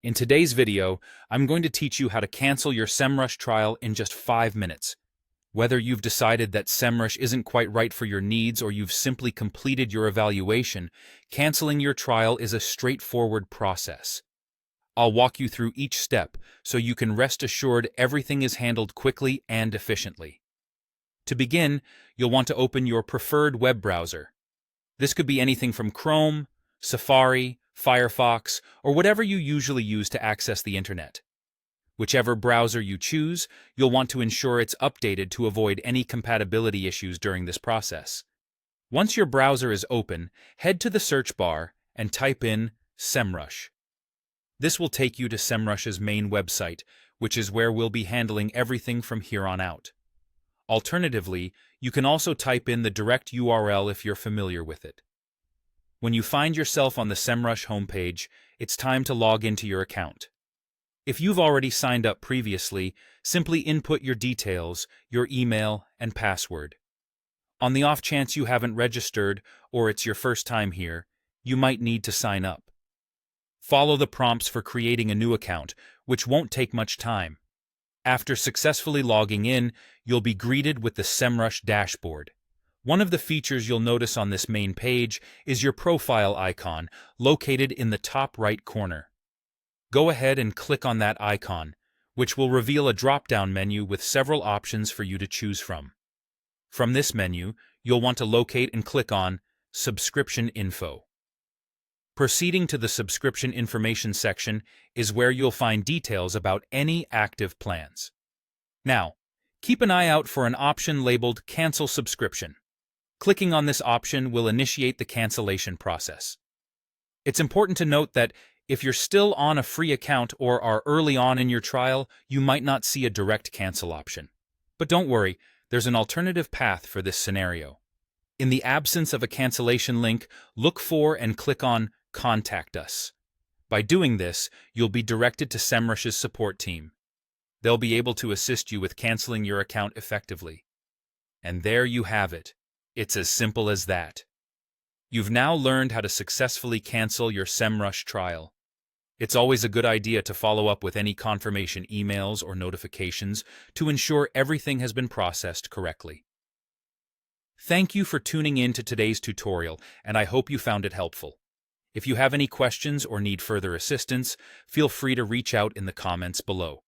In today's video, I'm going to teach you how to cancel your Semrush trial in just 5 minutes. Whether you've decided that Semrush isn't quite right for your needs or you've simply completed your evaluation, canceling your trial is a straightforward process. I'll walk you through each step so you can rest assured everything is handled quickly and efficiently. To begin, you'll want to open your preferred web browser. This could be anything from Chrome, Safari, Firefox, or whatever you usually use to access the internet. Whichever browser you choose, you'll want to ensure it's updated to avoid any compatibility issues during this process. Once your browser is open, head to the search bar and type in Semrush. This will take you to Semrush's main website, which is where we'll be handling everything from here on out. Alternatively, you can also type in the direct URL if you're familiar with it. When you find yourself on the Semrush homepage, it's time to log into your account. If you've already signed up previously, simply input your details, your email, and password. On the off chance you haven't registered or it's your first time here, you might need to sign up. Follow the prompts for creating a new account, which won't take much time. After successfully logging in, you'll be greeted with the Semrush dashboard. One of the features you'll notice on this main page is your profile icon, located in the top right corner. Go ahead and click on that icon, which will reveal a drop-down menu with several options for you to choose from. From this menu, you'll want to locate and click on Subscription Info. Proceeding to the subscription information section is where you'll find details about any active plans. Now, keep an eye out for an option labeled Cancel Subscription. Clicking on this option will initiate the cancellation process. It's important to note that if you're still on a free account or are early on in your trial, you might not see a direct cancel option. But don't worry, there's an alternative path for this scenario. In the absence of a cancellation link, look for and click on Contact Us. By doing this, you'll be directed to Semrush's support team. They'll be able to assist you with canceling your account effectively. And there you have it. It's as simple as that. You've now learned how to successfully cancel your Semrush trial. It's always a good idea to follow up with any confirmation emails or notifications to ensure everything has been processed correctly. Thank you for tuning in to today's tutorial, and I hope you found it helpful. If you have any questions or need further assistance, feel free to reach out in the comments below.